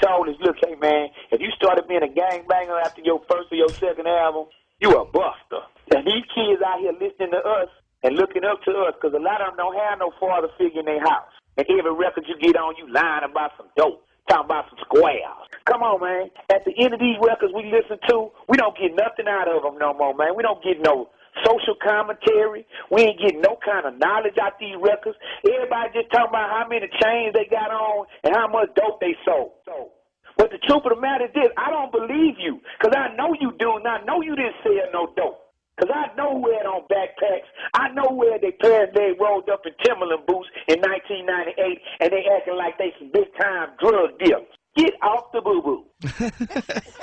told us, look, hey, man, if you started being a gangbanger after your first or your second album, you a buster. And these kids out here listening to us and looking up to us, because a lot of them don't have no father figure in their house. And every record you get on, you lying about some dope, talking about some squares. Come on, man. At the end of these records we listen to, we don't get nothing out of them no more, man. We don't get no social commentary. We ain't getting no kind of knowledge out these records. Everybody just talking about how many chains they got on and how much dope they sold. But the truth of the matter is this, I don't believe you, because I know you do, and I know you didn't sell no dope. Because I know who had on backpacks. I know where they parents they rolled up in Timberland boots in 1998, and they acting like they some big-time drug dealers. Get off the boo-boo.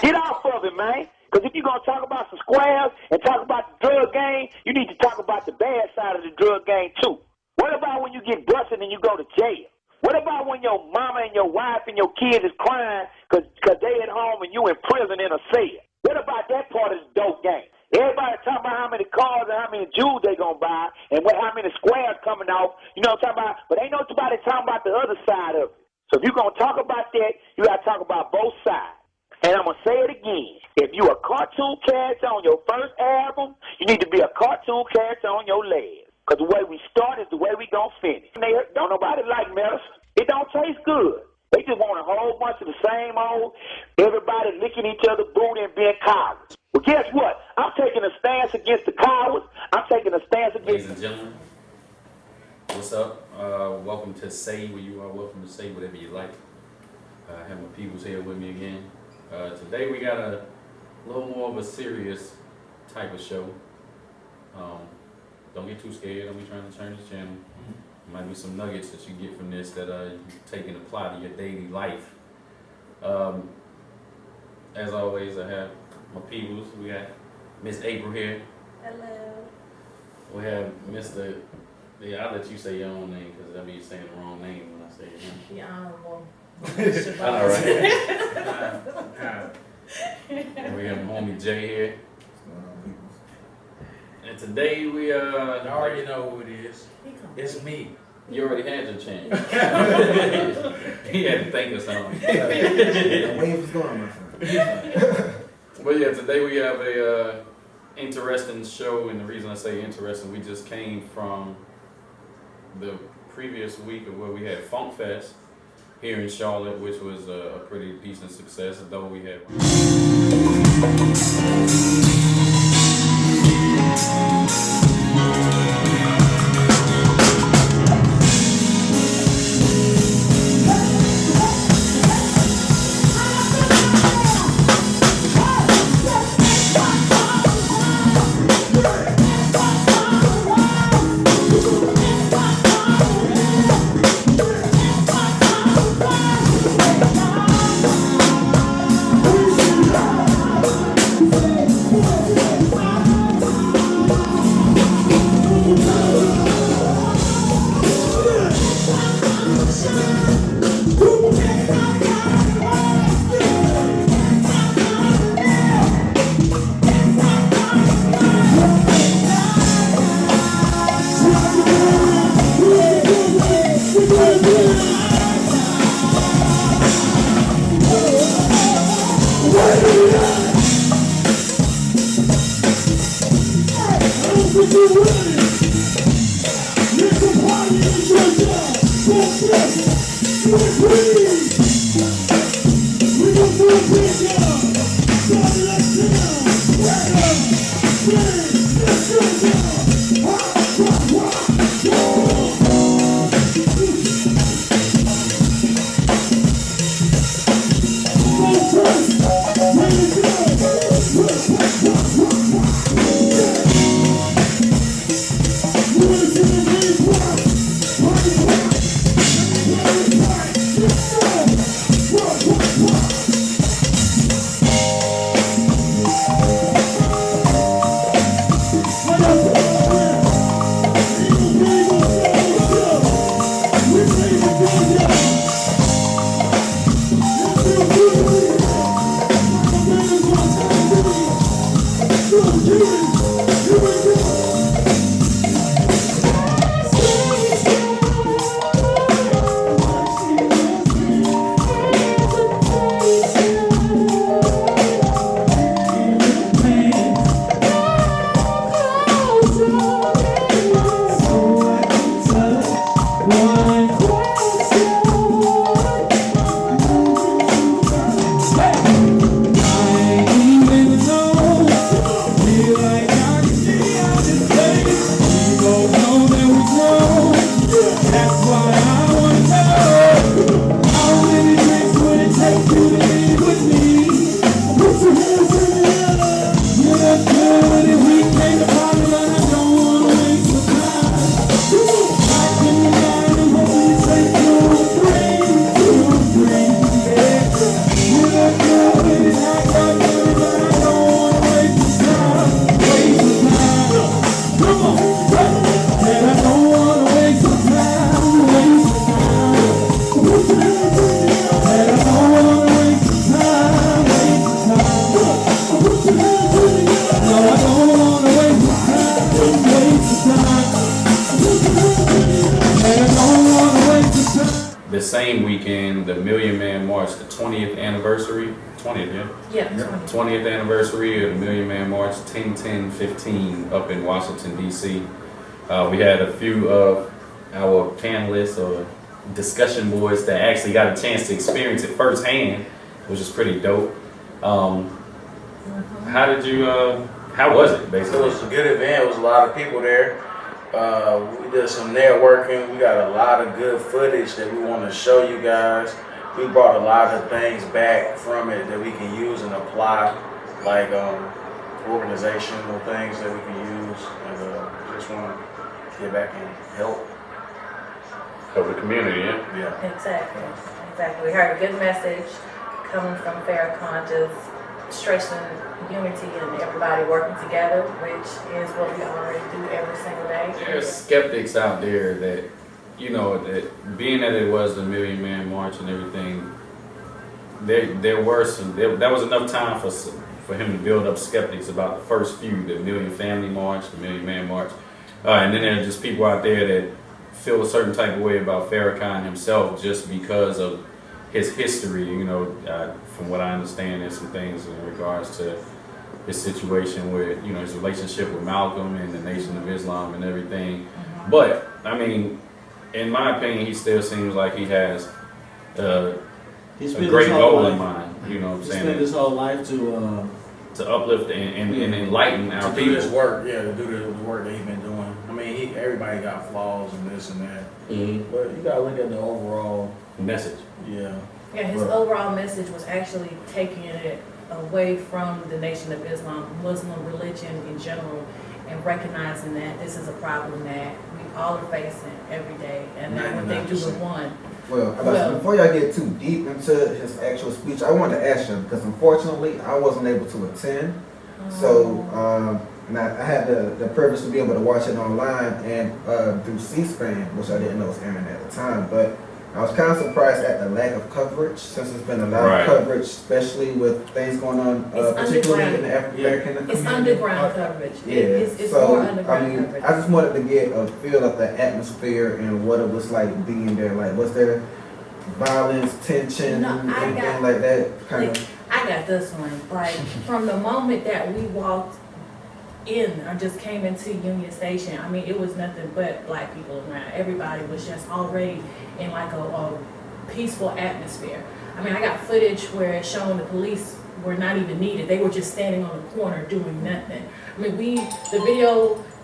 Get off of it, man. Because if you're going to talk about some squares and talk about the drug game, you need to talk about the bad side of the drug game, too. What about when you get busted and you go to jail? What about when your mama and your wife and your kids is crying because they at home and you in prison in a cell? What about that part of the dope game? Everybody talking about how many cars and how many jewels they going to buy and how many squares coming off. You know what I'm talking about? But ain't nobody talking about the other side of it. So if you're going to talk about that, you got to talk about both sides. And I'm going to say it again. If you a cartoon character on your first album, you need to be a cartoon character on your last. Because the way we start is the way we going to finish. Don't nobody like medicine. It don't taste good. They just want a whole bunch of the same old, everybody licking each other's booty and being cowards. Well, guess what? I'm taking a stance against the cowards. I'm taking a stance against... Ladies and gentlemen, what's up? Welcome to Tsae, where you are welcome to say whatever you like. I have my peoples here with me again. Today we got a little more of a serious type of show. Don't get too scared. Don't be trying to turn this channel. There might be some nuggets that you get from this that you take and apply to your daily life. As always, I have my peoples. We got Miss April here. Hello. We have Mr. Yeah, I'll let you say your own name because I'll be saying the wrong name when I say it. The Honorable. All right. And we have homie Jay here. And today we I already know who it is. It's me. You already had your chance. He had to think of something. The wave is going, my friend. But yeah, today we have a interesting show, and the reason I say interesting, we just came from the previous week of where we had Funk Fest here in Charlotte, which was a pretty decent success, though we had Whoa! same weekend, the Million Man March, the 20th anniversary, 20th, yeah? Yeah, 20th anniversary of the Million Man March, 10-10-15 up in Washington, D.C. We had a few of our panelists or discussion boards that actually got a chance to experience it firsthand, which is pretty dope. How did you, how was it, basically? It was a good event. It was a lot of people there. We did some networking. We got a lot of good footage that we want to show you guys. We brought a lot of things back from it that we can use and apply, like organizational things that we can use. And just want to get back and help. Of the community, yeah? Yeah. Exactly. We heard a good message coming from Farrakhan, just stressing unity and everybody working together, which is what we already do every single day. There's skeptics out there that, you know, that being that it was the Million Man March and everything, there were some, that was enough time for him to build up skeptics about the first few, the Million Family March, the Million Man March. And then there are just people out there that feel a certain type of way about Farrakhan himself just because of his history. You know, from what I understand, there's some things in regards to his situation with, you know, his relationship with Malcolm and the Nation of Islam and everything. But, I mean, in my opinion, he still seems like he has a great goal in mind. You know what I'm saying? He spent his whole life to uplift and enlighten our to people. do this work, yeah, to do the work that he's been doing. I mean, everybody got flaws and this and that, but you gotta look at the overall message. Yeah. Yeah, his overall message was actually taking it away from the Nation of Islam, Muslim religion in general, and recognizing that this is a problem that we all are facing every day, and that when they do the one. Well, before y'all get too deep into his actual speech, I wanted to ask you, because unfortunately I wasn't able to attend. So I had the privilege to be able to watch it online and through C-SPAN, which I didn't know was airing at the time. But I was kind of surprised at the lack of coverage, since there's been a lot of coverage, especially with things going on, particularly in the African American community. It's underground coverage. Yeah. It's more underground coverage. I just wanted to get a feel of the atmosphere and what it was like being there. Like, was there violence, tension, anything like that? I got this one. Like, from the moment that we walked in, or just came into Union Station, I mean, it was nothing but black people around. Everybody was just already in like a peaceful atmosphere. I mean, I got footage where it's showing the police were not even needed. They were just standing on the corner doing nothing. I mean,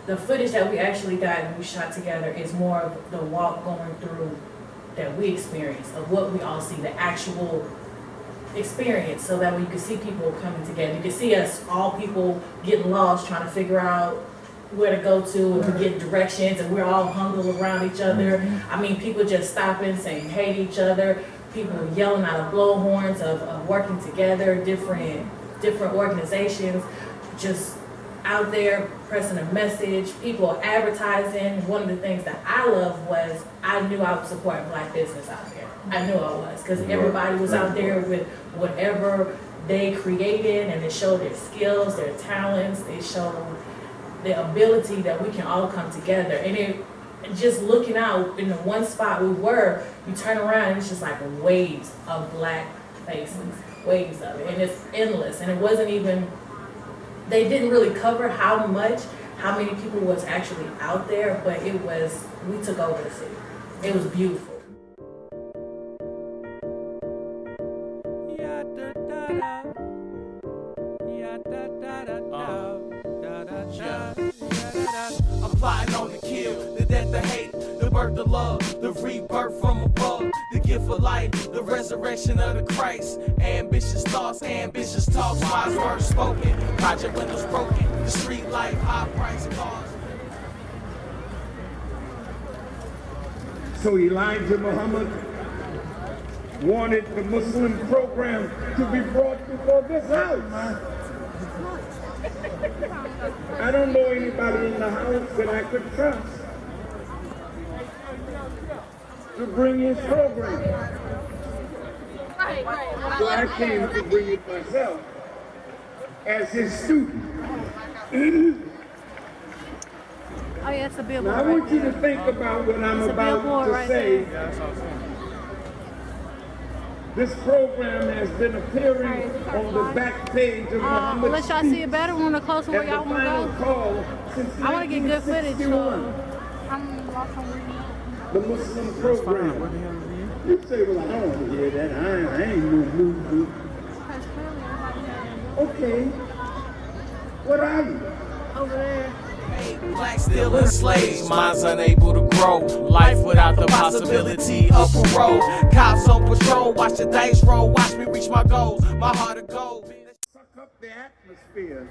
the footage that we actually got and we shot together is more of the walk going through that we experienced, of what we all see, the actual experience, so that way you can see people coming together. You can see us, all people getting lost, trying to figure out where to go to, and we get directions, and we're all huddled around each other. I mean, people just stopping, saying hey to each other, people yelling out of blowhorns of working together, different organizations, just out there pressing a message, people advertising. One of the things that I loved was I knew I was supporting black business out there. I knew I was, because everybody was out there with whatever they created, and it showed their skills, their talents, it showed the ability that we can all come together. And it just looking out in the one spot we were, you turn around and it's just like waves of black faces, waves of it, and it's endless. And it wasn't even, they didn't really cover how many people was actually out there, but it was, we took over the city. It was beautiful. I'm plotting on the kill, the death, the hate, the birth, the love, the rebirth from above, the gift of life, the resurrection of the Christ. Ambitious thoughts, ambitious talks, wise words spoken, project windows broken, the street life, high price cars. So Elijah Muhammad wanted the Muslim program to be brought before this house. I don't know anybody in the house that I could trust to bring his program. So I came to bring it myself as his student. Oh yeah, it's a billboard. Now I want you to think about what I'm about to say This program has been appearing on the back page of Muhammad Let y'all see it better. We want to closer where y'all want to go. I want to get good footage. So I'm lost on reading. The Muslim program. You say, well, I don't want to hear that. I ain't no movement. Okay. What are you? Over there. Black still enslaved, minds unable to grow. Life without the possibility of parole. Cops on patrol, watch the dice roll. Watch me reach my goals, my heart of gold. Suck up the atmosphere.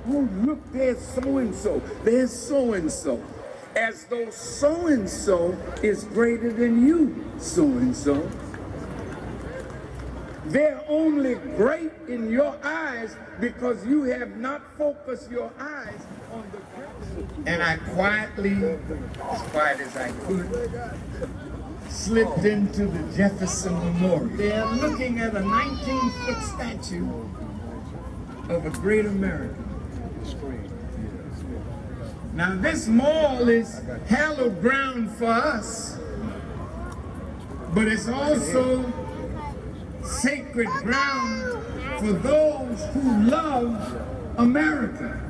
Oh, look, there's so-and-so. There's so-and-so. As though so-and-so is greater than you, so-and-so. They're only great in your eyes because you have not focused your eyes on the greatness. And I quietly, as quiet as I could, slipped into the Jefferson Memorial. They're looking at a 19-foot statue of a great American. Now this mall is hallowed ground for us, but it's also sacred ground for those who love America.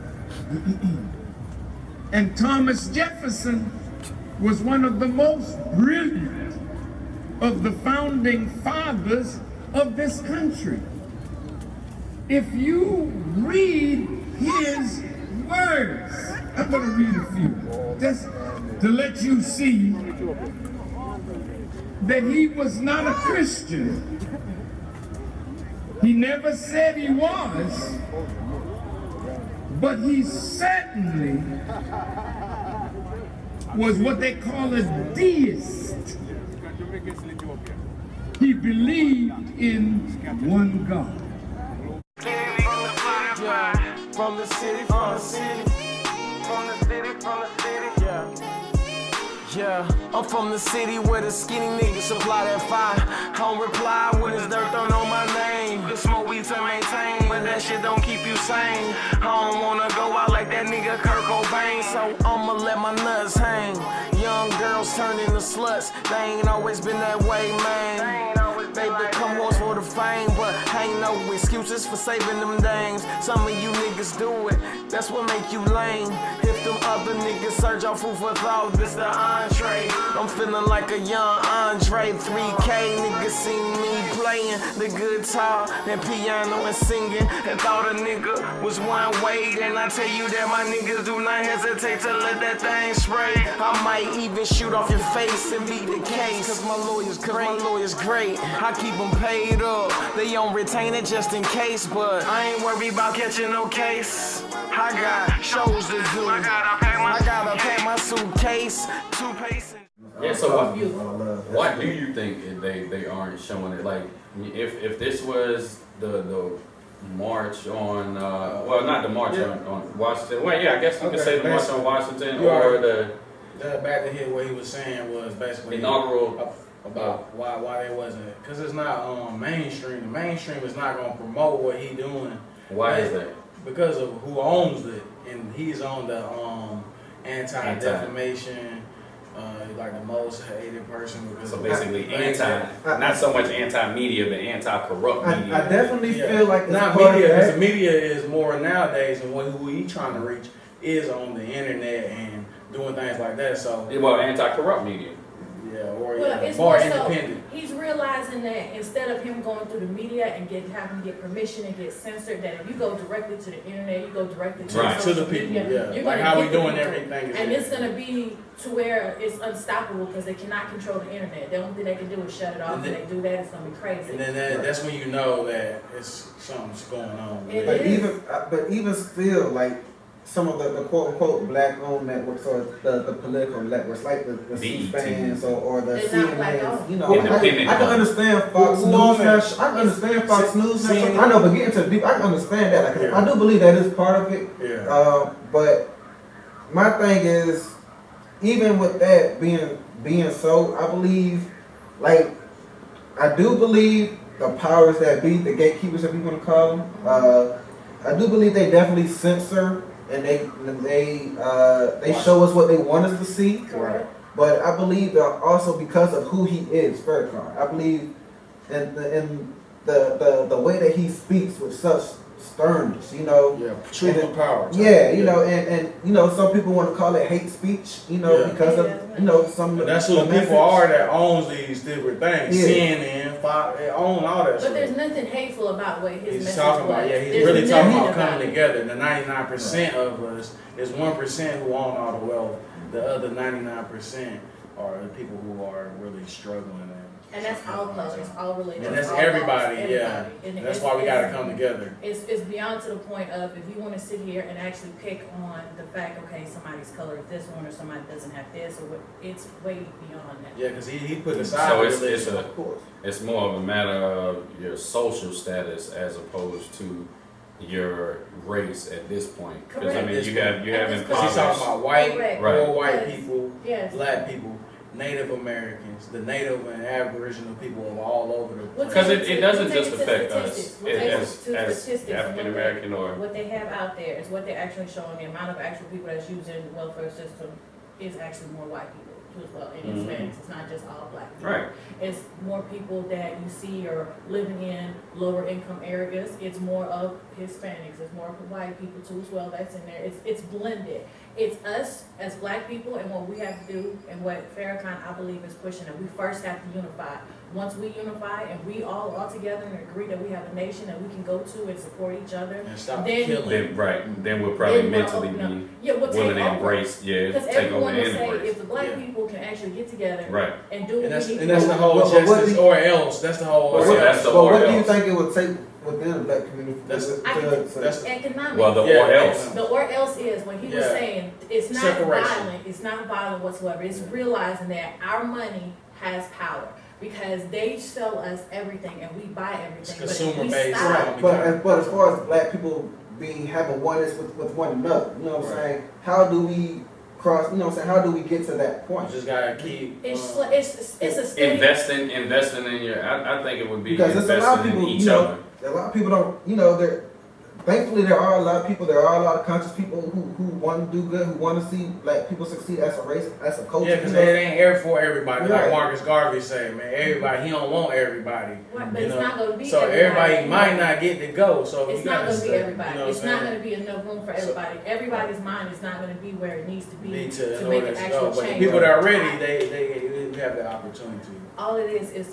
And Thomas Jefferson was one of the most brilliant of the founding fathers of this country. If you read his words, I'm going to read a few, just to let you see that he was not a Christian. He never said he was, but he certainly was what they call a deist. He believed in one God. From the city, from the city, from the city, from the city, yeah, I'm from the city where the skinny niggas supply that fire. I don't reply when it's dirt thrown on my name. You smoke weed to maintain, but that shit don't keep you sane. I don't wanna go out like that nigga Kurt Cobain, so I'ma let my nuts hang. Young girls turn into sluts, they ain't always been that way, man. They become whores for the fame, but ain't no excuses for saving them dames. Some of you niggas do it, that's what make you lame. If them other niggas search out food for thought, this the entree. I'm feeling like a young Andre. 3K niggas seen me playing the guitar and piano and singing, and thought a nigga was one way. And I tell you that my niggas do not hesitate to let that thing spray. I might even shoot off your face and be the case, cause my lawyer's great. I keep them paid up, they on retainer just in case, but I ain't worried about catching no case. I got shows to do, I gotta pack my suitcase, 2 paces. Yeah, so why do you think they aren't showing it? Like, if this was the march on, well, not the march on Washington. Well, yeah, I guess you could say the march on Washington, or the back to hear what he was saying was basically inaugural. About why they wasn't, because it's not mainstream. The mainstream is not going to promote what he doing. Why is that? Because of who owns it, and he's on the anti-defamation, like the most hated person. Because so basically not so much anti-media, but anti-corrupt media. I definitely feel like it's not part media, of that. because the media is more nowadays, and who he trying to reach is on the internet and doing things like that. So well, anti-corrupt media. Yeah, or it's more independent. So he's realizing that instead of him going through the media and having to get permission and get censored, that if you go directly to the internet, you go directly to the people. Media, yeah, like how we doing everything. And it's gonna be to where it's unstoppable because they cannot control the internet. The only thing they can do is shut it off. And they do that, it's gonna be crazy. And then that's when you know that something's going on. But even still, like some of the quote-unquote black-owned networks or the political networks, like the C-SPANs or the CNNs, you know, I can understand Fox News. I can understand Fox News. I know, but getting to the deep, I can understand that. Like, I do believe that is part of it. Yeah. But my thing is, even with that being so, I believe, like, I do believe the powers that be, the gatekeepers, if you want to call them, I do believe they definitely censor. And they show us what they want us to see. Right. But I believe that also because of who he is, Farrakhan, I believe and the way that he speaks with such sternness, you know. Yeah, truth and power. Yeah, you know, and you know, some people want to call it hate speech, you know, because of you know some. But that's who the people are that owns these different things. Yeah. CNN, Fox, they own all that. But there's nothing hateful about what his He's message talking was. about, yeah, he's There's really talking nothing about coming it. together. The 99% of us is 1% who own all the wealth. The other 99% are the people who are really struggling. And that's all colors, all religions. And that's all everybody, laws, yeah. And That's why we got to come together. It's beyond to the point of if you want to sit here and actually pick on the fact, okay, somebody's color is this one or somebody doesn't have this, or what, it's way beyond that. Yeah, because he put aside So religion, of course. it's more of a matter of your social status as opposed to your race at this point. Because I mean, Correct. you have Because he's talking about white, Correct. poor white Yes. people, Yes. black people, Native Americans, the Native and Aboriginal people of all over the We'll Because take it doesn't we'll just take it to affect us statistics. We'll take it as to statistics and African what American or what they have out there is what they're actually showing. The amount of actual people that's using the welfare system is actually more white people too as well. And Hispanics, it's not just all black people. right. It's more people that you see are living in lower income areas. It's more of Hispanics. It's more of white people too as well. That's in there. It's blended. It's us as black people and what we have to do and what Farrakhan, I believe, is pushing. And we first have to unify. Once we unify and we all together and agree that we have a nation that we can go to and support each other, and stop then killing. Then we'll probably Then we'll mentally open up. be Yeah, we'll willing take to over. embrace, Because take over everyone will and say embrace. if the black Yeah. people can actually get together Right. and do what we need And that's to the do. whole But what justice do or else. That's the whole. But So what, that's the but or what do you else. think it would take within the black community? That's- to- Economic. Well, the Yeah, or else. The or else is when he was Yeah. saying it's not Separation. violent, it's not violent whatsoever. It's realizing that our money has power because they sell us everything and we buy everything. But if we consumer-based. stop, but as far as black people having oneness with one another, you know what I'm saying? How do we cross? You know what I'm saying? How do we get to that You point? just gotta keep. it's a steady. Investing in your. I think it would be Because there's a lot of investing in people, each you know, other. a lot of people don't, you know, thankfully there are a lot of people, there are a lot of conscious people who want to do good, who want to see black people succeed as a race, as a culture. Yeah, because you know? it ain't air for everybody. Right. Like Marcus Garvey said, man, everybody, he don't want everybody. Right, but you it's know? not going to be So everybody might not get to go. So It's you not gotta going to be stay, everybody. You know what It's I'm not saying? going to be enough room for everybody. Everybody's mind is not going to be where it needs to be Need to in make order an to actual go. But the change. people that are ready, they have the opportunity. All it is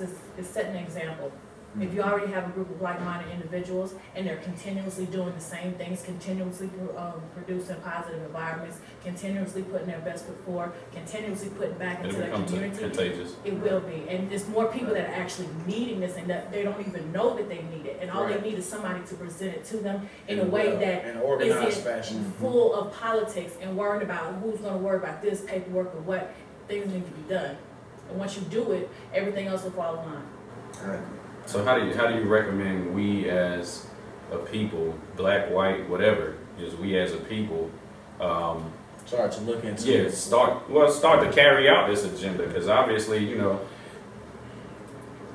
setting an example. If you already have a group of like-minded individuals and they're continuously doing the same things, continuously producing positive environments, continuously putting their best foot forward, continuously putting back into It'll the become community, contagious. it will be. And there's more people that are actually needing this and that they don't even know that they need it. And all Right. they need is somebody to present it to them in a way that in an organized isn't fashion. full of politics and worrying about who's going to worry about this paperwork or what things need to be done. And once you do it, everything else will fall in line. All right. So how do you recommend we as a people, black, white, whatever, is we as a people, Start to look into yeah, it. start to carry out this agenda? Because obviously, you know,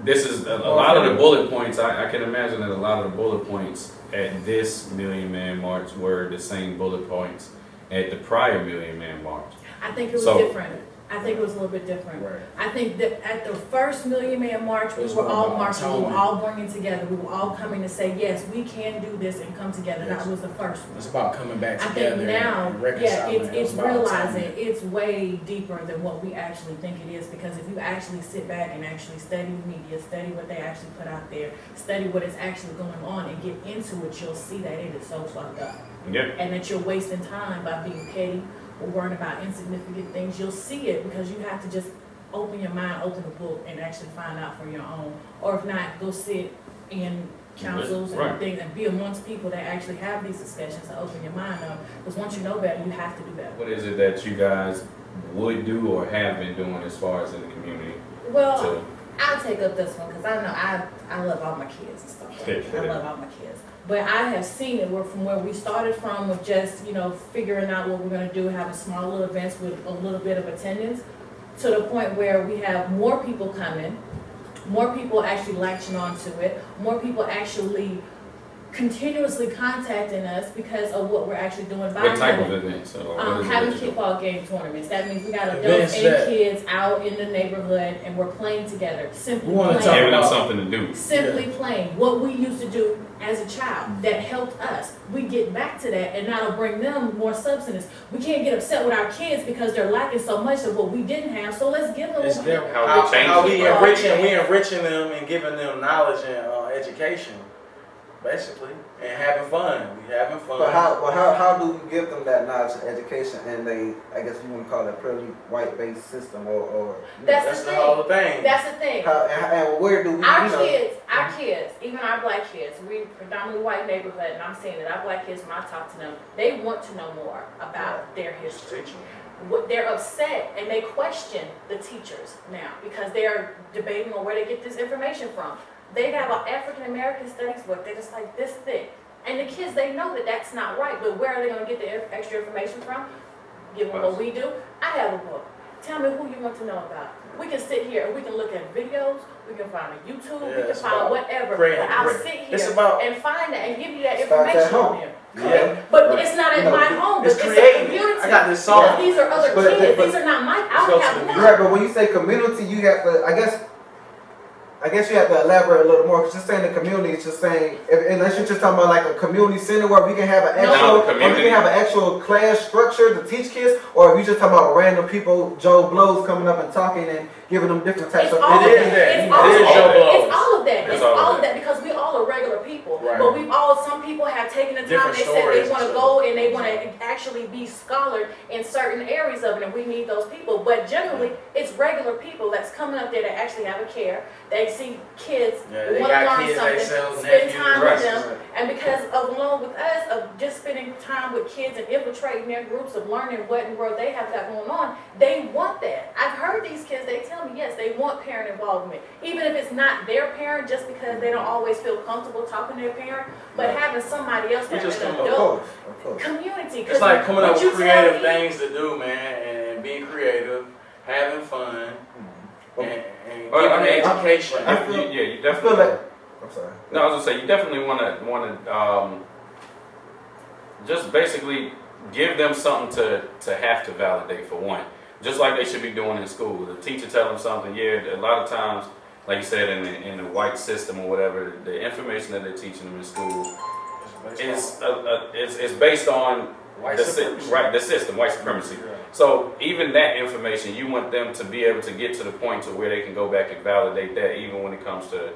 this is a lot of the bullet points. I can imagine that a lot of the bullet points at this Million Man March were the same bullet points at the prior Million Man March. I think it was So- different. I think it was a little bit different. Right. I think that at the first Million Man March, It we was were more all about marching, we were atonement. all bringing together, we were all coming to say, yes, we can do this and come together. Yes. That was the first one. It's about coming back I together think now, and yeah, reconciling. it's It was about realizing atonement. it's way deeper than what we actually think it is. Because if you actually sit back and actually study the media, study what they actually put out there, study what is actually going on, and get into it, you'll see that it is so fucked up. Yeah. And that you're wasting time by being petty or worrying about insignificant things. You'll see it because you have to just open your mind, open the book, and actually find out for your own. Or if not, go sit in councils and Right. things and be amongst people that actually have these discussions to open your mind up. Because once you know better, you have to do better. What is it that you guys would do or have been doing as far as in the community? Well, So, I'll take up this one because I know I love all my kids and stuff. I love all my kids. But I have seen it from where we started from with just, you know, figuring out what we're going to do, having small little events with a little bit of attendance, to the point where we have more people coming, more people actually latching onto it, more people actually continuously contacting us because of what we're actually doing. What type of events? Having kickball game tournaments. That means we got adults Events and that- kids out in the neighborhood and we're playing together. Simply We wanna playing. talk Giving them about- something to do. Simply playing. What we used to do as a child that helped us. We get back to that and that'll bring them more substance. We can't get upset with our kids because they're lacking so much of what we didn't have. So let's give them It's what their, How how, we change how it, we right? enriching them and giving them knowledge and education, basically, and having fun. We having fun. But how do we give them that knowledge and education in a, I guess you want to call it a purely white-based system or That's the whole thing. thing. That's the thing. and where do we, Our you know, kids, even our black kids, we predominantly white neighborhood, and I'm saying that our black kids, when I talk to them, they want to know more about their history. They're upset and they question the teachers now because they're debating on where they get this information from. They have an African American studies book, they're just like this thick. And the kids, they know that that's not right, but where are they gonna get the extra information from? Give them what we do. I have a book. Tell me who you want to know about. We can sit here and we can look at videos, we can find a YouTube, Yeah, we can it's find about whatever. creating- But I'll sit here it's about- and find that and give you that Start at information on home. him. Yeah. But Right. it's not You at know, my home, but it's it's a creating. community. I got this song. Yeah, these are other But- kids, but- these are not my, I Let's don't go to have the one. you're right, but when you say community, you have to, I guess you have to elaborate a little more. Cause just saying the community is just saying, unless you're just talking about like a community center where we can have an No. actual, No, or we community. can have an actual class structure to teach kids, or if you just talking about random people, Joe Blows coming up and talking and giving them different types It's of. all of It is that. that. It's It all is of Joe that. Blows. It's all of that. It's It's all of all of that. that because we all are regular people. Right. But we've all, some people have taken the time, Different they said they stories want to and go stuff. and they want to actually be scholar in certain areas of it, and we need those people. But generally, it's regular people that's coming up there that actually have a care. They see kids, Yeah, they want to got learn kids, something, themselves, spend nephews, time right. with them. And because of along with us, of just spending time with kids and infiltrating their groups of learning what in the world they have got going on, they want that. I've heard these kids, they tell me, yes, they want parent involvement. Even if it's not their parent, just because they don't always feel comfortable talking to their parent, but having somebody else We that's just an come up, Of adult course, of course. community. 'Cause It's like coming up what you with tell creative me- things to do, man, and being creative, having fun, and Well, I giving mean, education. I feel- you I feel definitely. like, I'm sorry. No, I was gonna say you definitely want to just basically give them something to have to validate for one. Just like they should be doing in school. The teacher tell them something. Yeah, a lot of times, like you said, in the white system or whatever, the information that they're teaching them in school is based on White the supremacy. right, the system, white supremacy. Yeah. So even that information, you want them to be able to get to the point to where they can go back and validate that, even when it comes to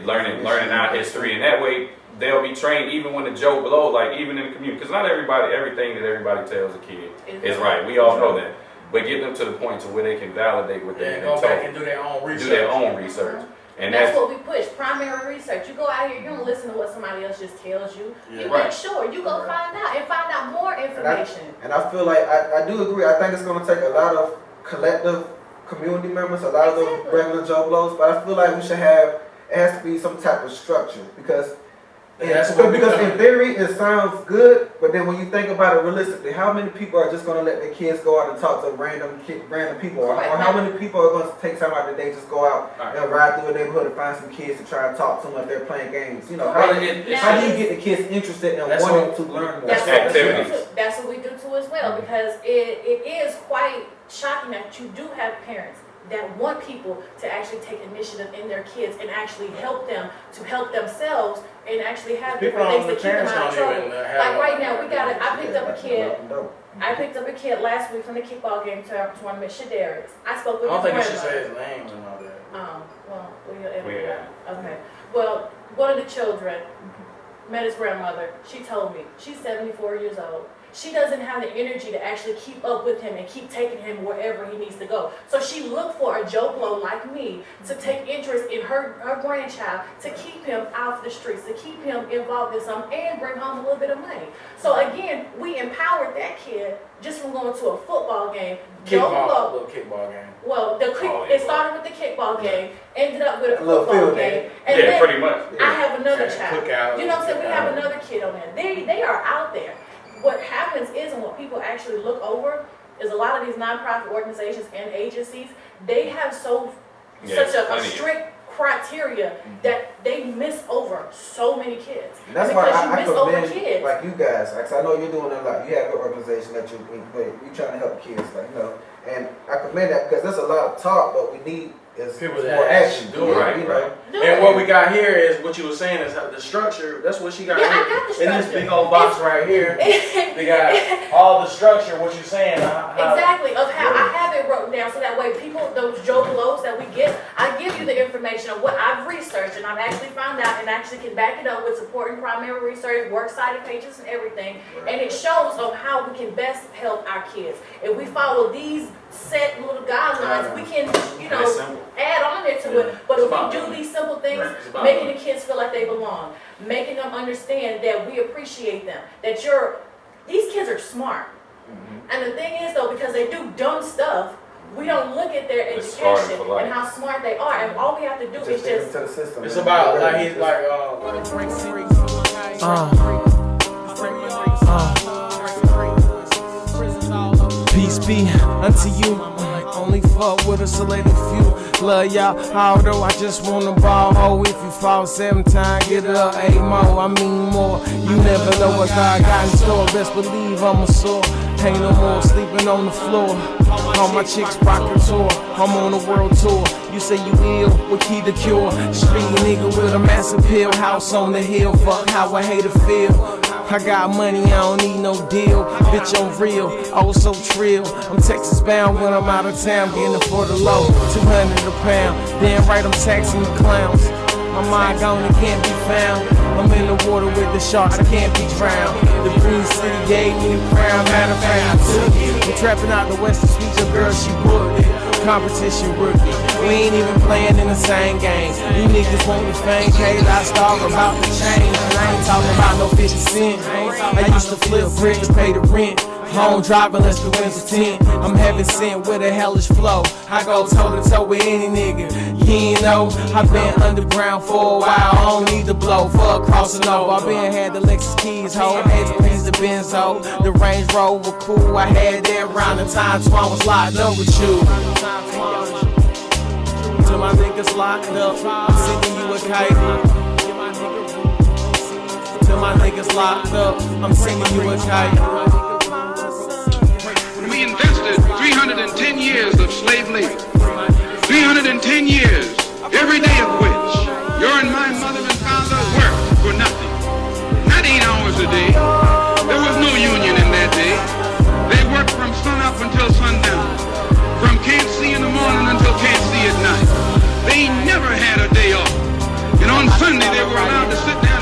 learning our history, and that way they'll be trained even when the Joe Blow, like even in the community, because not everything that everybody tells a kid is right. We all know that, but get them to the point to where they can validate what Yeah, they've go been back told, and do their own research. do their own research, and that's that's what we push, primary research. You go out here, you don't listen to what somebody else just tells you. Yeah. You Right. make sure, you go find out and find out more information. And I feel like I do agree. I think it's going to take a lot of collective community members, a lot of those Exactly. regular Joe Blows. But I feel like we should have, it has to be some type of structure because. And that's what we Because done. in theory it sounds good, but then when you think about it realistically, how many people are just going to let their kids go out and talk to random people, or how many people are going to take time out of the day just go out and ride through a neighborhood and find some kids to try and talk to them if they're playing games? You know, how do you get the kids interested in That's wanting what- to learn more? That's what we do activities. too. That's what we do too as well, because it is quite shocking that you do have parents that want people to actually take initiative in their kids and actually help them to help themselves and actually have People different things on to the keep them parents out of don't trouble. even have Like a- right now, I picked up a kid. No. I picked up a kid last week from the kickball game tournament, Shadarius. I spoke I with don't his think you should grandmother. say his name and all that. Well, we'll edit We it have. out. Okay. Well, one of the children met his grandmother. She told me she's 74 years old. She doesn't have the energy to actually keep up with him and keep taking him wherever he needs to go. So she looked for a Joe Blow like me to take interest in her grandchild, to keep him out of the streets, to keep him involved in something and bring home a little bit of money. So again, we empowered that kid just from going to a football game. Joe Blow. Little kickball game. Well, it started with the kickball game, ended up with a A little football field game, day. and yeah, then pretty much. I have another Yeah, child. cookout, You know what I'm saying? We cookout. have another kid on there. They are out there. What happens is, and what people actually look over, is a lot of these nonprofit organizations and agencies, they have such a plenty. strict criteria that they miss over for so many kids. And that's why because you I miss over commend kids. like you guys. Like, I know you're doing a lot. You have your organization that you're trying to help kids, like, you know. And I commend that because there's a lot of talk, but we need is people more that action. do it, Right, you know. And what we got here is what you were saying is how the structure. That's what she got Yeah, I here. got the In this structure. big old box right here, they got all the structure. What you saying? Exactly, of how I have it wrote down so that way people, those Joe Blows that we get, I give you the information of what I've researched and I've actually found out and actually can back it up with supporting primary research, works cited pages and everything. And it shows on how we can best help our kids. If we follow these set little guidelines, we can, you know, add on it to it. But if we do these simple things, making the kids feel like they belong, making them understand that we appreciate them, that these kids are smart. And the thing is though, because they do dumb stuff, we don't look at their education and how smart they are. And all we have to do is just to the system. It's about like he's like peace be unto you. Only fuck with a selected few. Love y'all, although I just wanna ball. Oh, if you fall 7 times, get it up 8 more. I mean more. You never know what God got in store. Best believe I'm a sore. Ain't no more sleeping on the floor. All my chicks rockin' tour. I'm on a world tour. You say you ill, what key the cure? Street nigga with a massive pill. House on the hill. Fuck how I hate to feel. I got money, I don't need no deal. Bitch, I'm real, oh so trill. I'm Texas bound when I'm out of town, getting it for the low, 200 a pound. Damn right, I'm taxing the clowns. My mind gone and can't be found. I'm in the water with the sharks, I can't be drowned. The Green City gave me a crown, matter of fact, I took it. I'm trapping out the Western speech, a girl, she booked it. Competition rookie, we ain't even playing in the same game. You niggas want the fame, K, I talk about the change. And I ain't talking about no 50 cents. I used to flip bricks to pay the rent. I don't drive unless the winds are 10. I'm heaven sent with a hellish flow. I go toe to toe with any nigga. You ain't know, I've been underground for a while. I don't need to blow for a crossing over. I been had the Lexus keys, ho. Had to please the Benzo. The Range Rover cool. I had that around the time Twan was locked up with you. To my niggas locked up, I'm sending you a kite. To my niggas locked up, I'm sending you a kite. We invested 310 years of slave labor, 310 years, every day of which your and my mother and father worked for nothing, not 8 hours a day. There was no union in that day. They worked from sun up until sundown, from can't see in the morning until can't see at night. They never had a day off, and on Sunday they were allowed to sit down